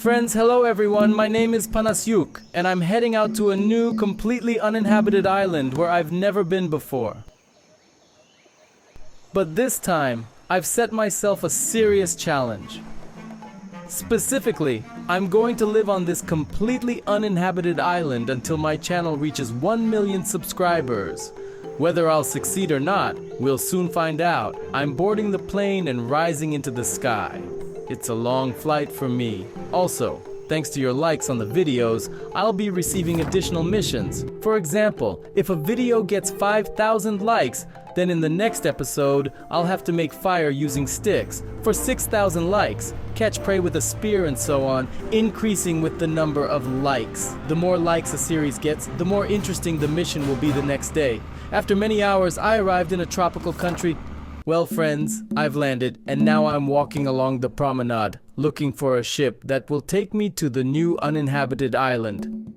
Friends, hello everyone, my name is Panasyuk, and I'm heading out to a new, completely uninhabited island where I've never been before. But this time, I've set myself a serious challenge. Specifically, I'm going to live on this completely uninhabited island until my channel reaches 1 million subscribers. Whether I'll succeed or not, we'll soon find out. I'm boarding the plane and rising into the sky. It's a long flight for me. Also, thanks to your likes on the videos, I'll be receiving additional missions. For example, if a video gets 5,000 likes, then in the next episode, I'll have to make fire using sticks. For 6,000 likes, catch prey with a spear and so on, increasing with the number of likes. The more likes a series gets, the more interesting the mission will be the next day. After many hours, I arrived in a tropical country. Well, friends, I've landed, and now I'm walking along the promenade, looking for a ship that will take me to the new uninhabited island.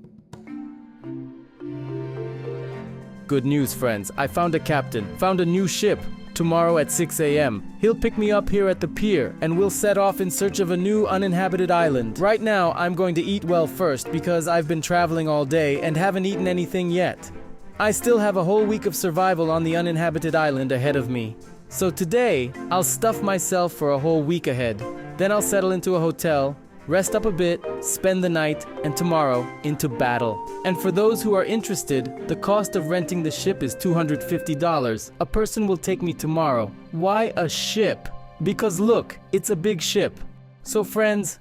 Good news, friends. I found a captain, found a new ship. Tomorrow at 6 a.m. He'll pick me up here at the pier, and we'll set off in search of a new uninhabited island. Right now, I'm going to eat well first because I've been traveling all day and haven't eaten anything yet. I still have a whole week of survival on the uninhabited island ahead of me. So today, I'll stuff myself for a whole week ahead. Then I'll settle into a hotel, rest up a bit, spend the night, and tomorrow, into battle. And for those who are interested, the cost of renting the ship is $250. A person will take me tomorrow. Why a ship? Because look, it's a big ship. So friends,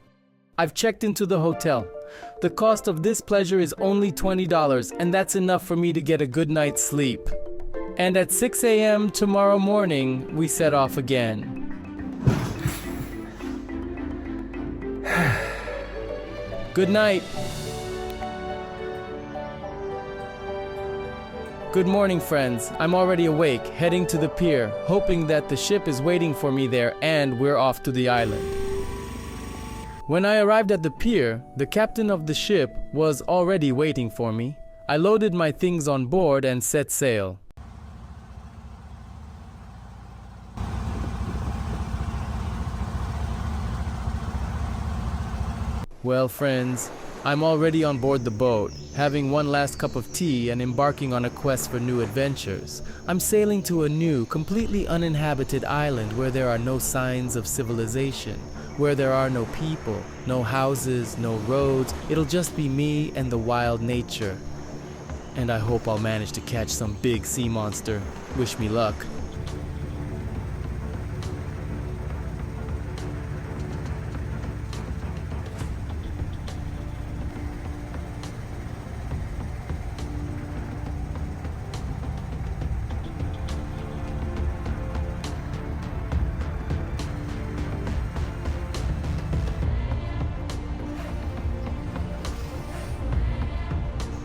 I've checked into the hotel. The cost of this pleasure is only $20, and that's enough for me to get a good night's sleep. And at 6 a.m. tomorrow morning, we set off again. Good night. Good morning, friends. I'm already awake, heading to the pier, hoping that the ship is waiting for me there and we're off to the island. When I arrived at the pier, the captain of the ship was already waiting for me. I loaded my things on board and set sail. Well, friends, I'm already on board the boat, having one last cup of tea and embarking on a quest for new adventures. I'm sailing to a new, completely uninhabited island where there are no signs of civilization, where there are no people, no houses, no roads. It'll just be me and the wild nature. And I hope I'll manage to catch some big sea monster. Wish me luck.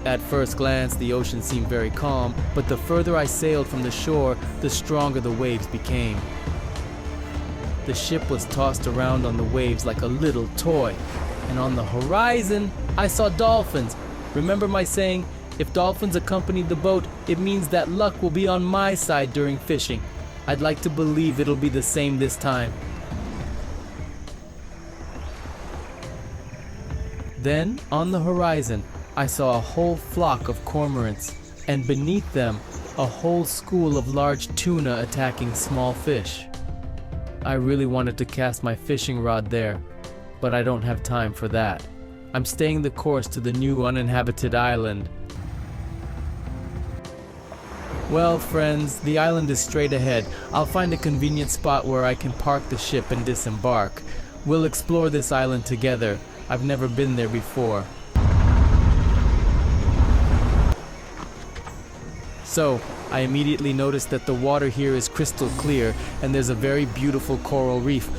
At first glance, the ocean seemed very calm, but the further I sailed from the shore, the stronger the waves became. The ship was tossed around on the waves like a little toy, and on the horizon, I saw dolphins. Remember my saying, if dolphins accompanied the boat, it means that luck will be on my side during fishing. I'd like to believe it'll be the same this time. Then, on the horizon, I saw a whole flock of cormorants, and beneath them, a whole school of large tuna attacking small fish. I really wanted to cast my fishing rod there, but I don't have time for that. I'm staying the course to the new uninhabited island. Well, friends, the island is straight ahead. I'll find a convenient spot where I can park the ship and disembark. We'll explore this island together. I've never been there before. So, I immediately noticed that the water here is crystal clear and there's a very beautiful coral reef.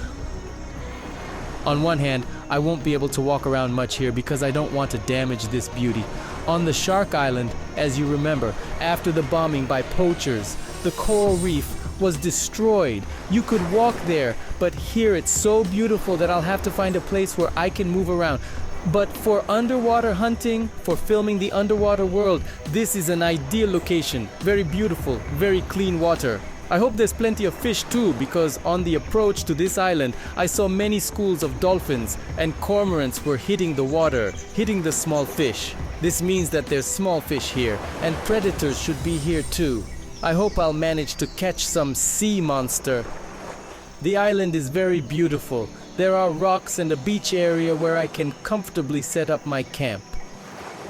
On one hand, I won't be able to walk around much here because I don't want to damage this beauty. On the Shark Island, as you remember, after the bombing by poachers, the coral reef was destroyed. You could walk there, but here it's so beautiful that I'll have to find a place where I can move around. But for underwater hunting, for filming the underwater world, this is an ideal location. Very beautiful, very clean water. I hope there's plenty of fish too, because on the approach to this island, I saw many schools of dolphins and cormorants were hitting the water, hitting the small fish. This means that there's small fish here, and predators should be here too. I hope I'll manage to catch some sea monster. The island is very beautiful. There are rocks and a beach area where I can comfortably set up my camp.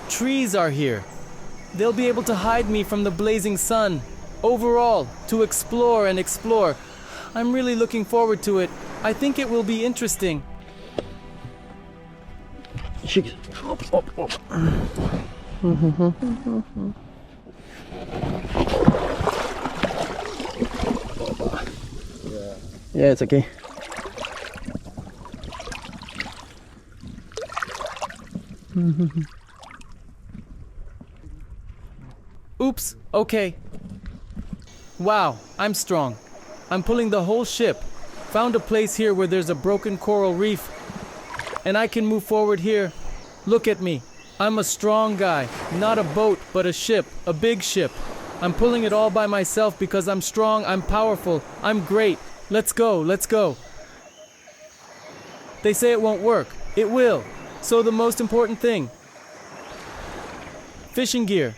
Trees are here. They'll be able to hide me from the blazing sun. Overall, to explore and explore. I'm really looking forward to it. I think it will be interesting. Yeah, it's okay. Oops, okay. Wow, I'm strong. I'm pulling the whole ship. Found a place here where there's a broken coral reef. And I can move forward here. Look at me. I'm a strong guy. Not a boat, but a ship. A big ship. I'm pulling it all by myself because I'm strong, I'm powerful, I'm great. Let's go, let's go. They say it won't work. It will. So the most important thing. Fishing gear.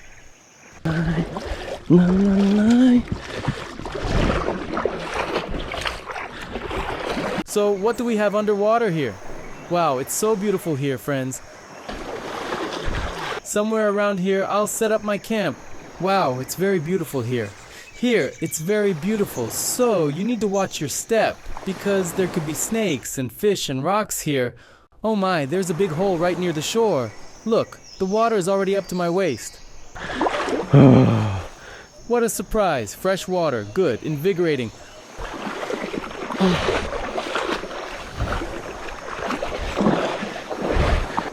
So what do we have underwater here? Wow, it's so beautiful here, friends. Somewhere around here, I'll set up my camp. Wow, it's very beautiful here. Here, it's very beautiful. So you need to watch your step because there could be snakes and fish and rocks here. Oh my, there's a big hole right near the shore. Look, the water is already up to my waist. What a surprise. Fresh water. Good. Invigorating.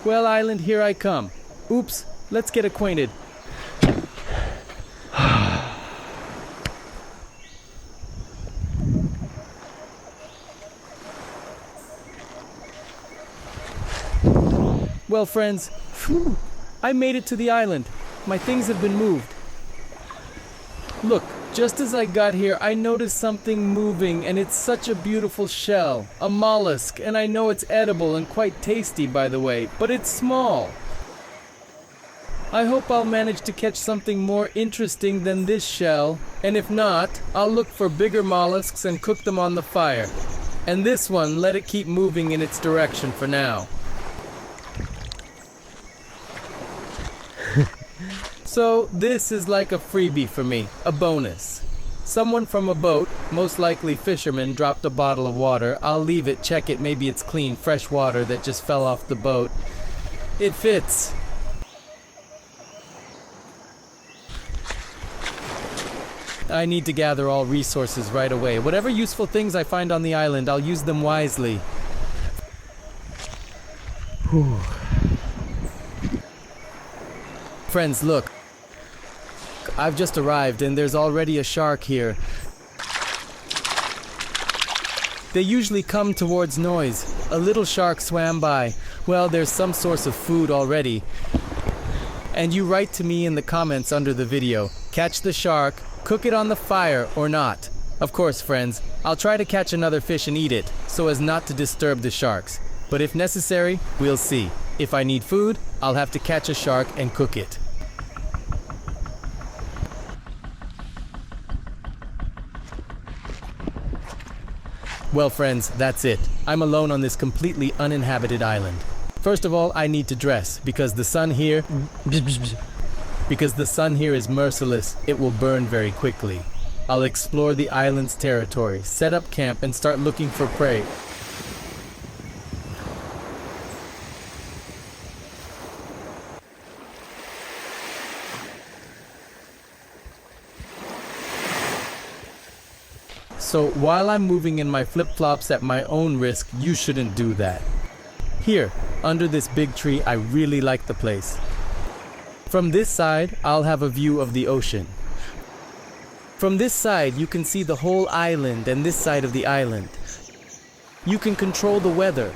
Well, island, here I come. Oops. Let's get acquainted. Well, friends, I made it to the island. My things have been moved. Look, just as I got here, I noticed something moving, and it's such a beautiful shell. A mollusk, and I know it's edible and quite tasty, by the way, but it's small. I hope I'll manage to catch something more interesting than this shell, and if not, I'll look for bigger mollusks and cook them on the fire. And this one, let it keep moving in its direction for now. So this is like a freebie for me, a bonus. Someone from a boat, most likely fishermen, dropped a bottle of water. I'll leave it, check it, maybe it's clean, fresh water that just fell off the boat. It fits. I need to gather all resources right away. Whatever useful things I find on the island, I'll use them wisely. Whew. Friends, look. I've just arrived and there's already a shark here. They usually come towards noise. A little shark swam by. Well, there's some source of food already. And you write to me in the comments under the video. Catch the shark, cook it on the fire or not. Of course, friends, I'll try to catch another fish and eat it so as not to disturb the sharks. But if necessary, we'll see. If I need food, I'll have to catch a shark and cook it. Well, friends, that's it. I'm alone on this completely uninhabited island. First of all, I need to dress because the sun here is merciless. It will burn very quickly. I'll explore the island's territory, set up camp, and start looking for prey. So while I'm moving in my flip-flops at my own risk, you shouldn't do that. Here, under this big tree, I really like the place. From this side, I'll have a view of the ocean. From this side, you can see the whole island and this side of the island. You can control the weather.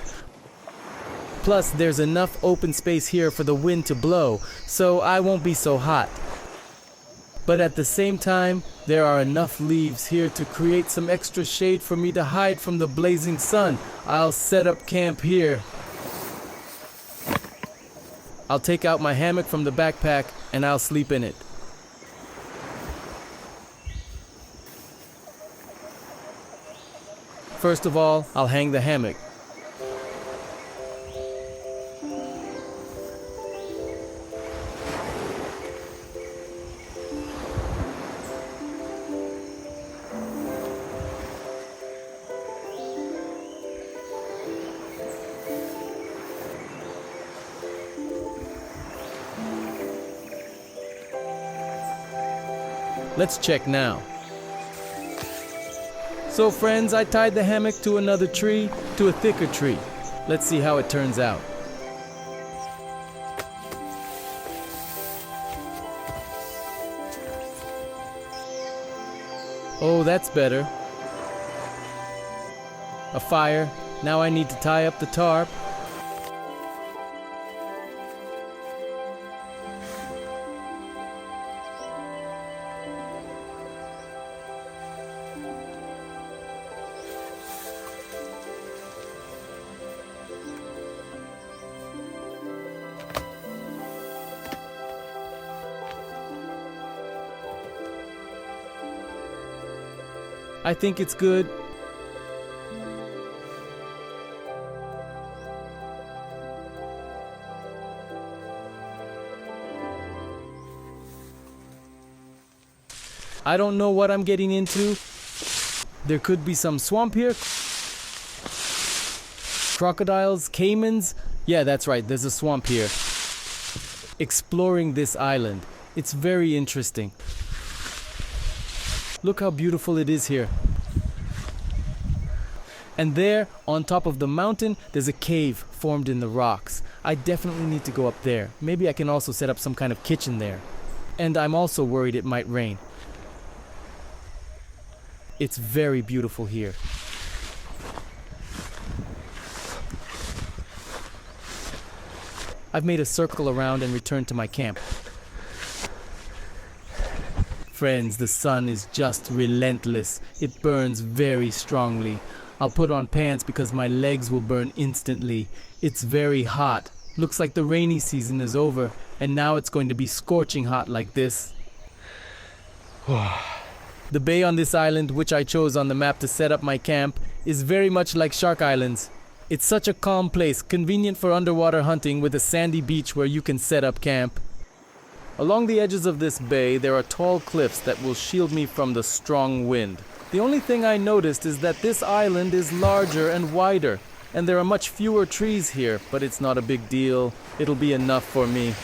Plus, there's enough open space here for the wind to blow, so I won't be so hot. But at the same time, there are enough leaves here to create some extra shade for me to hide from the blazing sun. I'll set up camp here. I'll take out my hammock from the backpack and I'll sleep in it. First of all, I'll hang the hammock. Let's check now. So friends, I tied the hammock to another tree, to a thicker tree. Let's see how it turns out. Oh, that's better. A fire. Now I need to tie up the tarp. I think it's good. I don't know what I'm getting into. There could be some swamp here. Crocodiles, caimans. Yeah, that's right, there's a swamp here. Exploring this island. It's very interesting. Look how beautiful it is here. And there, on top of the mountain, there's a cave formed in the rocks. I definitely need to go up there. Maybe I can also set up some kind of kitchen there. And I'm also worried it might rain. It's very beautiful here. I've made a circle around and returned to my camp. Friends, the sun is just relentless. It burns very strongly. I'll put on pants because my legs will burn instantly. It's very hot. Looks like the rainy season is over, and now it's going to be scorching hot like this. The bay on this island, which I chose on the map to set up my camp, is very much like Shark Islands. It's such a calm place, convenient for underwater hunting with a sandy beach where you can set up camp. Along the edges of this bay, there are tall cliffs that will shield me from the strong wind. The only thing I noticed is that this island is larger and wider, and there are much fewer trees here, but it's not a big deal. It'll be enough for me.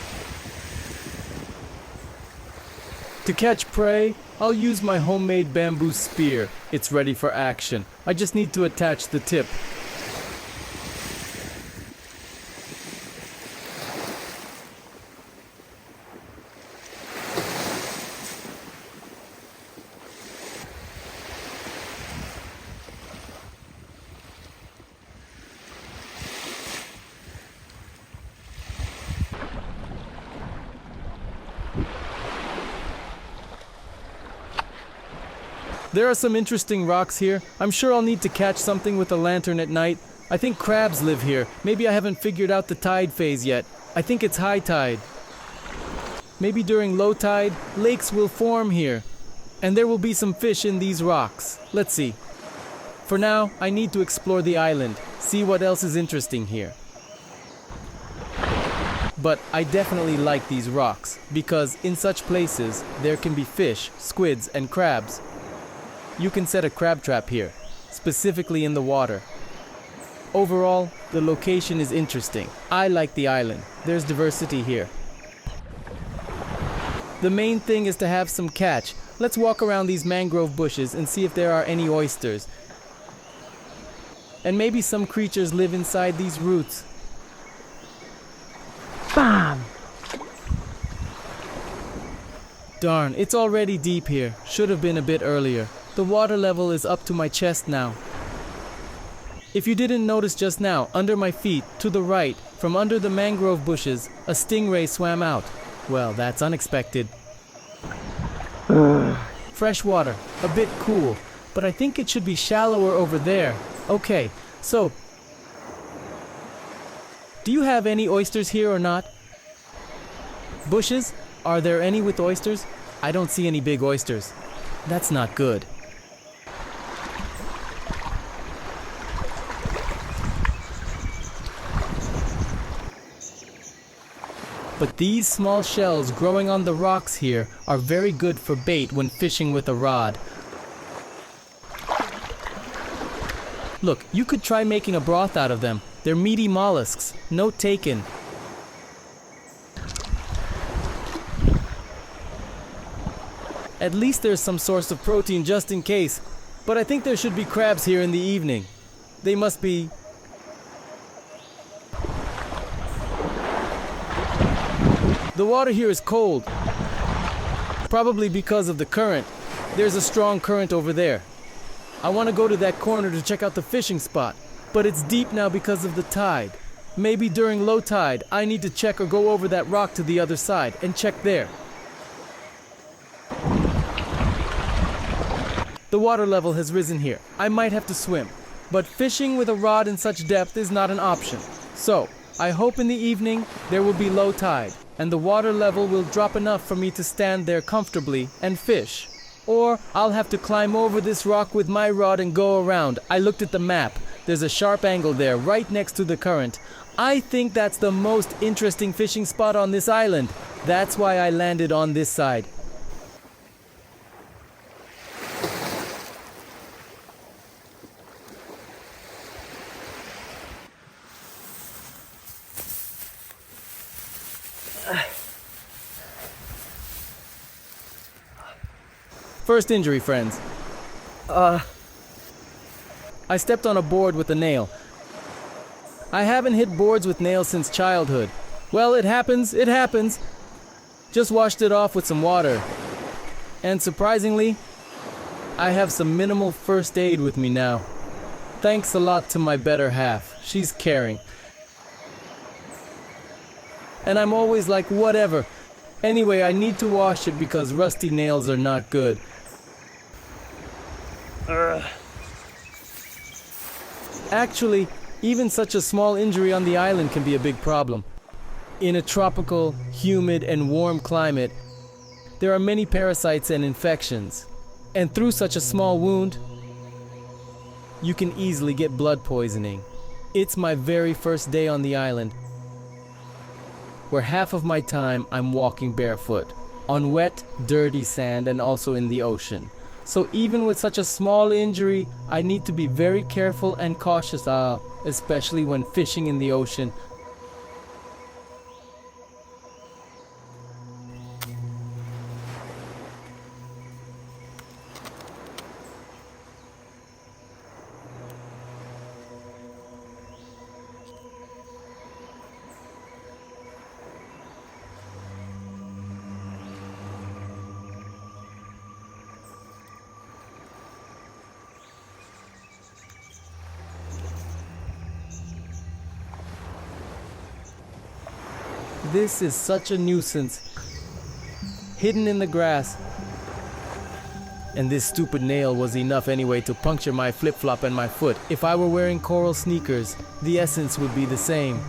To catch prey, I'll use my homemade bamboo spear. It's ready for action. I just need to attach the tip. There are some interesting rocks here. I'm sure I'll need to catch something with a lantern at night. I think crabs live here. Maybe I haven't figured out the tide phase yet. I think it's high tide. Maybe during low tide, lakes will form here. And there will be some fish in these rocks. Let's see. For now, I need to explore the island, see what else is interesting here. But I definitely like these rocks, because in such places, there can be fish, squids, and crabs. You can set a crab trap here, specifically in the water. Overall, the location is interesting. I like the island. There's diversity here. The main thing is to have some catch. Let's walk around these mangrove bushes and see if there are any oysters. And maybe some creatures live inside these roots. Bam! Darn, it's already deep here. Should have been a bit earlier. The water level is up to my chest now. If you didn't notice just now, under my feet, to the right, from under the mangrove bushes, a stingray swam out. Well, that's unexpected. fresh water, a bit cool, but I think it should be shallower over there. Okay, so, do you have any oysters here or not? Bushes? Are there any with oysters? I don't see any big oysters. That's not good. But these small shells growing on the rocks here are very good for bait when fishing with a rod. Look, you could try making a broth out of them. They're meaty mollusks. Note taken. At least there's some source of protein just in case. But I think there should be crabs here in the evening. They must be... The water here is cold. Probably because of the current. There's a strong current over there. I want to go to that corner to check out the fishing spot. But it's deep now because of the tide. Maybe during low tide, I need to check or go over that rock to the other side and check there. The water level has risen here. I might have to swim. But fishing with a rod in such depth is not an option. So, I hope in the evening there will be low tide, and the water level will drop enough for me to stand there comfortably and fish. Or I'll have to climb over this rock with my rod and go around. I looked at the map. There's a sharp angle there, right next to the current. I think that's the most interesting fishing spot on this island. That's why I landed on this side. First injury, friends. I stepped on a board with a nail. I haven't hit boards with nails since childhood. Well, it happens, it happens. Just washed it off with some water. And surprisingly, I have some minimal first aid with me now. Thanks a lot to my better half. She's caring. And I'm always like, whatever. Anyway, I need to wash it because rusty nails are not good. Actually, even such a small injury on the island can be a big problem. In a tropical, humid, and warm climate, there are many parasites and infections. And through such a small wound, you can easily get blood poisoning. It's my very first day on the island, where half of my time I'm walking barefoot, on wet, dirty sand and also in the ocean. So even with such a small injury, I need to be very careful and cautious, especially when fishing in the ocean. This is such a nuisance. Hidden in the grass. And this stupid nail was enough anyway to puncture my flip-flop and my foot. If I were wearing coral sneakers, the essence would be the same.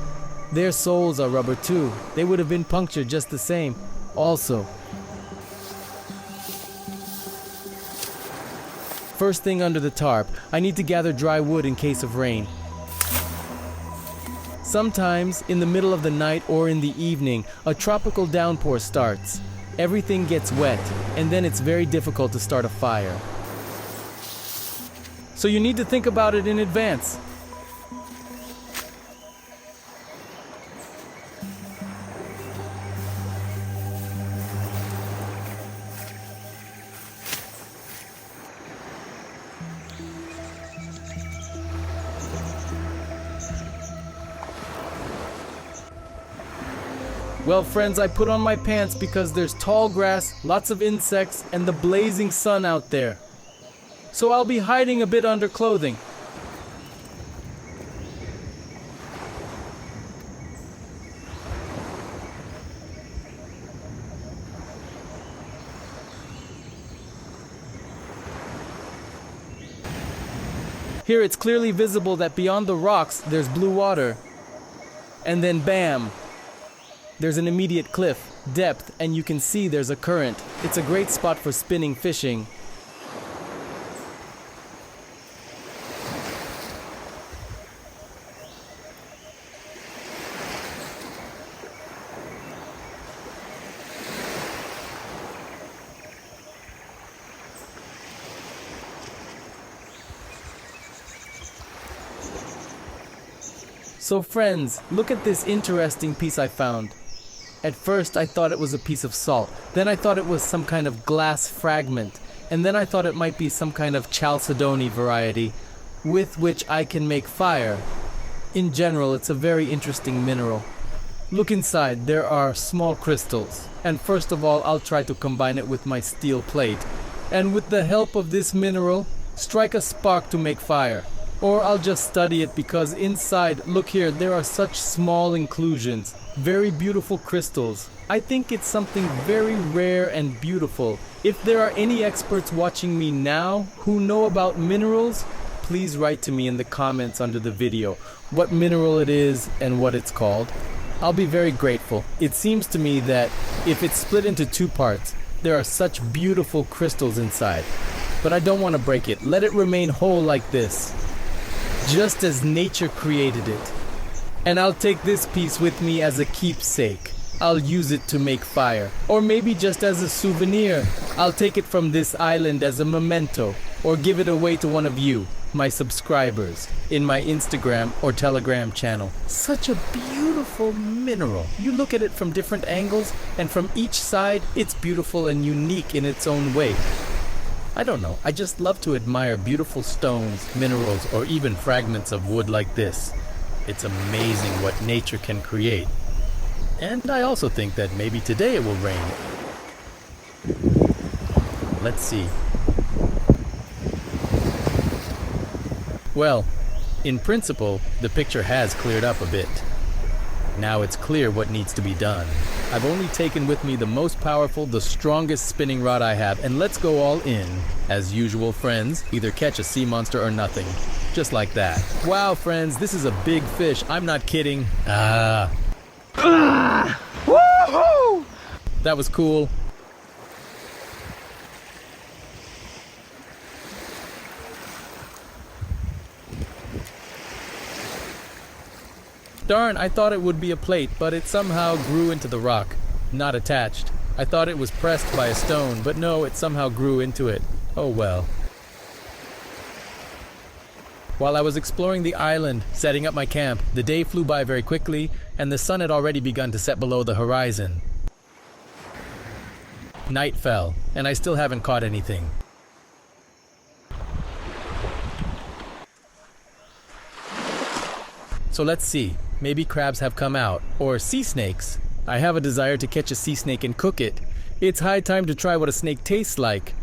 Their soles are rubber too. They would have been punctured just the same. Also, first thing under the tarp, I need to gather dry wood in case of rain. Sometimes, in the middle of the night or in the evening, a tropical downpour starts. Everything gets wet, and then it's very difficult to start a fire. So you need to think about it in advance. Well, friends, I put on my pants because there's tall grass, lots of insects, and the blazing sun out there. So I'll be hiding a bit under clothing. Here it's clearly visible that beyond the rocks there's blue water. And then bam! There's an immediate cliff, depth, and you can see there's a current. It's a great spot for spinning fishing. So friends, look at this interesting piece I found. At first I thought it was a piece of salt, then I thought it was some kind of glass fragment, and then I thought it might be some kind of chalcedony variety with which I can make fire. In general, it's a very interesting mineral. Look inside, there are small crystals, and first of all I'll try to combine it with my steel plate, and with the help of this mineral, strike a spark to make fire. Or I'll just study it because inside, look here, there are such small inclusions, very beautiful crystals. I think it's something very rare and beautiful. If there are any experts watching me now who know about minerals, please write to me in the comments under the video what mineral it is and what it's called. I'll be very grateful. It seems to me that if it's split into two parts, there are such beautiful crystals inside. But I don't want to break it. Let it remain whole like this, just as nature created it. And I'll take this piece with me as a keepsake. I'll use it to make fire. Or maybe just as a souvenir. I'll take it from this island as a memento. Or give it away to one of you, my subscribers, in my Instagram or Telegram channel. Such a beautiful mineral. You look at it from different angles, and from each side, it's beautiful and unique in its own way. I don't know, I just love to admire beautiful stones, minerals, or even fragments of wood like this. It's amazing what nature can create. And I also think that maybe today it will rain. Let's see. Well, in principle, the picture has cleared up a bit. Now it's clear what needs to be done. I've only taken with me the most powerful, the strongest spinning rod I have, and let's go all in. As usual, friends, either catch a sea monster or nothing. Just like that. Wow, friends, this is a big fish. I'm not kidding. Woohoo! That was cool. Darn, I thought it would be a plate, but it somehow grew into the rock. Not attached. I thought it was pressed by a stone, but no, it somehow grew into it. Oh well. While I was exploring the island, setting up my camp, the day flew by very quickly, and the sun had already begun to set below the horizon. Night fell, and I still haven't caught anything. So let's see. Maybe crabs have come out, or sea snakes. I have a desire to catch a sea snake and cook it. It's high time to try what a snake tastes like.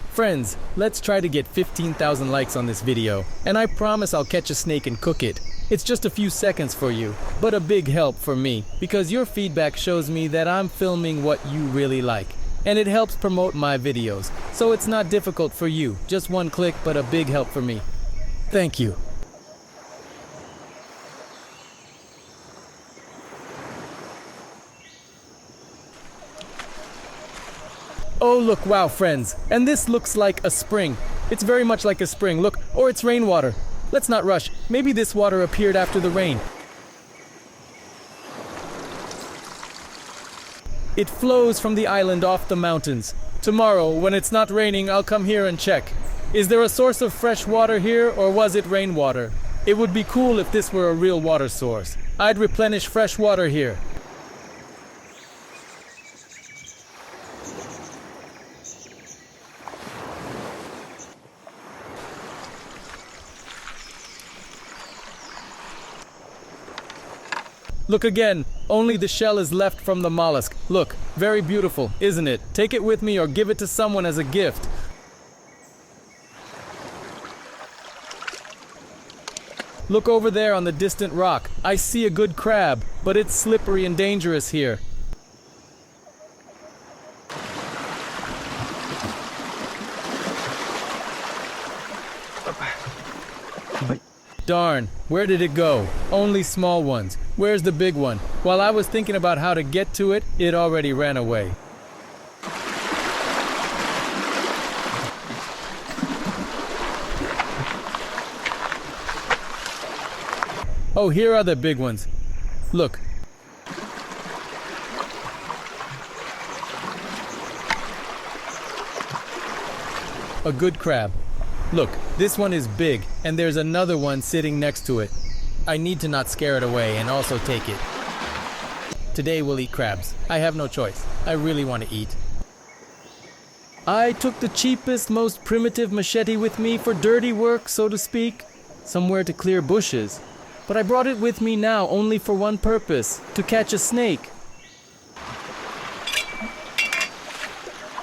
Friends, let's try to get 15,000 likes on this video, and I promise I'll catch a snake and cook it. It's just a few seconds for you, but a big help for me, because your feedback shows me that I'm filming what you really like. And it helps promote my videos, so it's not difficult for you. Just one click, but a big help for me. Thank you. Oh look, wow friends, and this looks like a spring. It's very much like a spring, look, or it's rainwater. Let's not rush, maybe this water appeared after the rain. It flows from the island off the mountains. Tomorrow, when it's not raining, I'll come here and check. Is there a source of fresh water here, or was it rainwater? It would be cool if this were a real water source. I'd replenish fresh water here. Look again, only the shell is left from the mollusk. Look, very beautiful, isn't it? Take it with me or give it to someone as a gift. Look over there on the distant rock. I see a good crab, but it's slippery and dangerous here. Darn, where did it go? Only small ones. Where's the big one? While I was thinking about how to get to it, it already ran away. Oh, here are the big ones. Look. A good crab. Look, this one is big, and there's another one sitting next to it. I need to not scare it away and also take it. Today we'll eat crabs. I have no choice. I really want to eat. I took the cheapest, most primitive machete with me for dirty work, so to speak. Somewhere to clear bushes. But I brought it with me now only for one purpose, to catch a snake.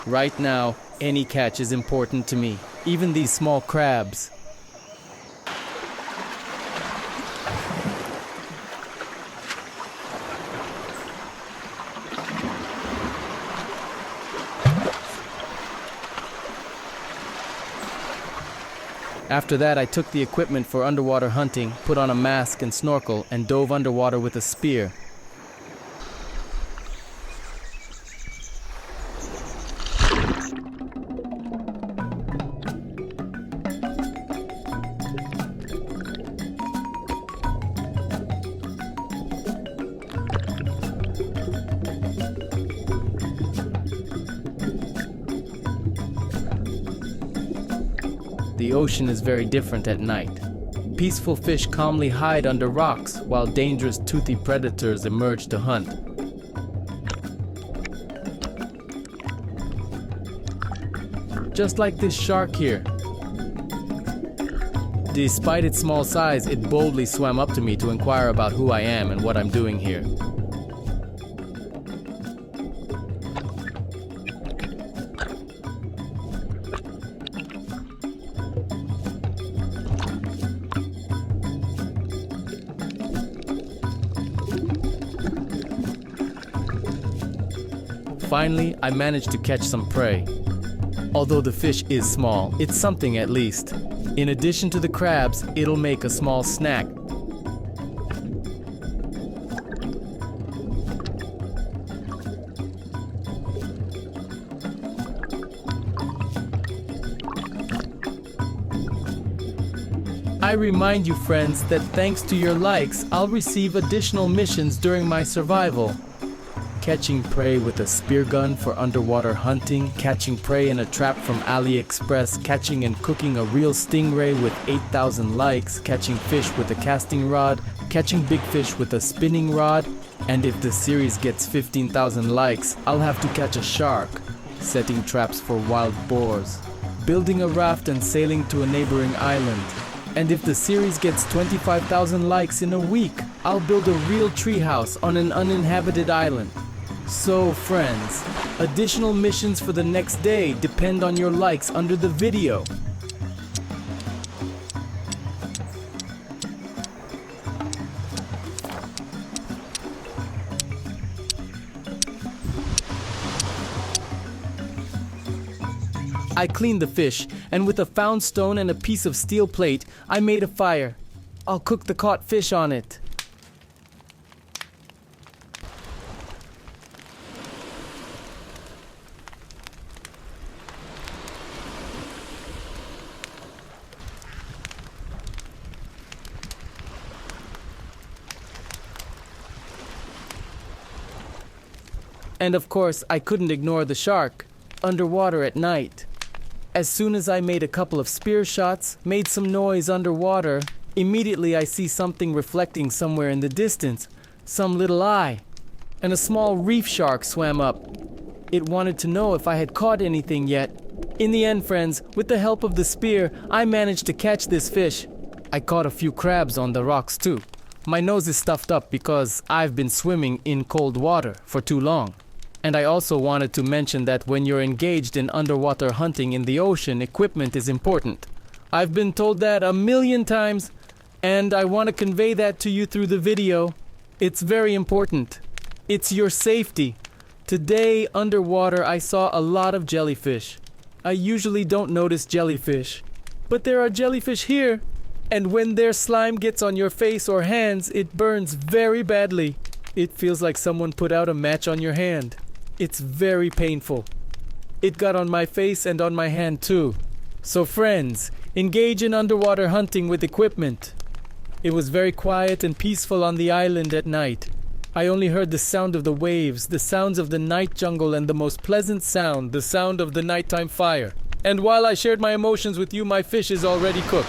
Right now, any catch is important to me, even these small crabs. After that, I took the equipment for underwater hunting, put on a mask and snorkel, and dove underwater with a spear. The ocean is very different at night. Peaceful fish calmly hide under rocks while dangerous toothy predators emerge to hunt. Just like this shark here. Despite its small size, it boldly swam up to me to inquire about who I am and what I'm doing here. Finally, I managed to catch some prey. Although the fish is small, it's something at least. In addition to the crabs, it'll make a small snack. I remind you friends that thanks to your likes, I'll receive additional missions during my survival. Catching prey with a spear gun for underwater hunting, catching prey in a trap from AliExpress, catching and cooking a real stingray with 8,000 likes, catching fish with a casting rod, catching big fish with a spinning rod, and if the series gets 15,000 likes, I'll have to catch a shark, setting traps for wild boars, building a raft and sailing to a neighboring island. And if the series gets 25,000 likes in a week, I'll build a real treehouse on an uninhabited island. So friends, additional missions for the next day depend on your likes under the video. I cleaned the fish, and with a found stone and a piece of steel plate, I made a fire. I'll cook the caught fish on it. And of course, I couldn't ignore the shark, underwater at night. As soon as I made a couple of spear shots, made some noise underwater, immediately I see something reflecting somewhere in the distance, some little eye, and a small reef shark swam up. It wanted to know if I had caught anything yet. In the end, friends, with the help of the spear, I managed to catch this fish. I caught a few crabs on the rocks too. My nose is stuffed up because I've been swimming in cold water for too long. And I also wanted to mention that when you're engaged in underwater hunting in the ocean, equipment is important. I've been told that a million times, and I want to convey that to you through the video. It's very important. It's your safety. Today, underwater, I saw a lot of jellyfish. I usually don't notice jellyfish, but there are jellyfish here. And when their slime gets on your face or hands, it burns very badly. It feels like someone put out a match on your hand. It's very painful. It got on my face and on my hand too. So friends, engage in underwater hunting with equipment. It was very quiet and peaceful on the island at night. I only heard the sound of the waves, the sounds of the night jungle, and the most pleasant sound, the sound of the nighttime fire. And while I shared my emotions with you, my fish is already cooked.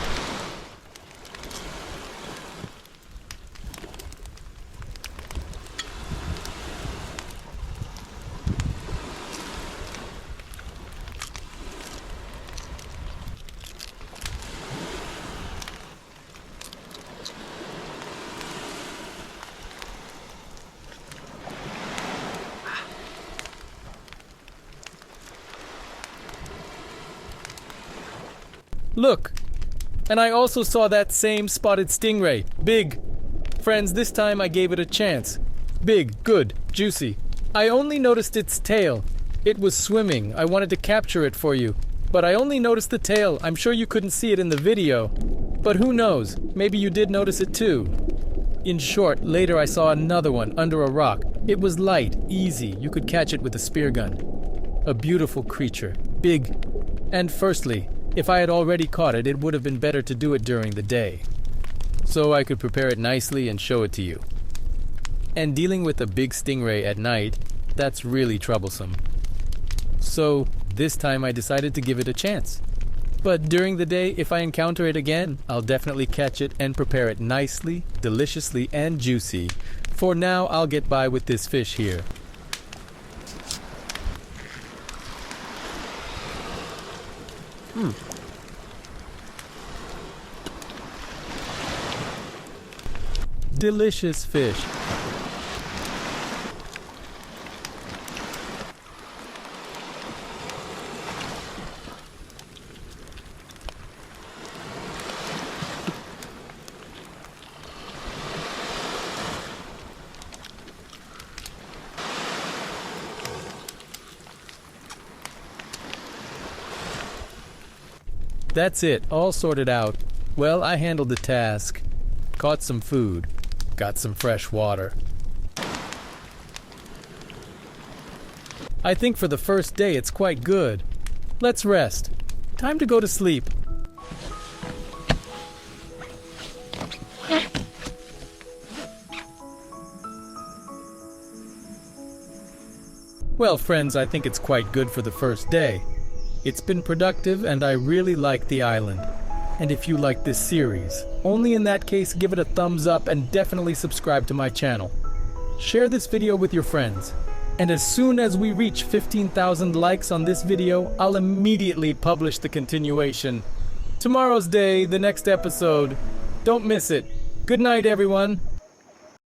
Look! And I also saw that same spotted stingray. Big. Friends, this time I gave it a chance. Big, good, juicy. I only noticed its tail. It was swimming. I wanted to capture it for you. But I only noticed the tail. I'm sure you couldn't see it in the video. But who knows? Maybe you did notice it too. In short, later I saw another one under a rock. It was light, easy. You could catch it with a spear gun. A beautiful creature. Big. And firstly, if I had already caught it, it would have been better to do it during the day, so I could prepare it nicely and show it to you. And dealing with a big stingray at night, that's really troublesome. So this time I decided to give it a chance. But during the day, if I encounter it again, I'll definitely catch it and prepare it nicely, deliciously, and juicy. For now, I'll get by with this fish here. Delicious fish. That's it, all sorted out. Well, I handled the task. Caught some food. Got some fresh water. I think for the first day it's quite good. Let's rest. Time to go to sleep. Well, friends, I think it's quite good for the first day. It's been productive and I really like the island. And if you like this series, only in that case give it a thumbs up and definitely subscribe to my channel. Share this video with your friends. And as soon as we reach 15,000 likes on this video, I'll immediately publish the continuation. Tomorrow's day, the next episode. Don't miss it. Good night, everyone.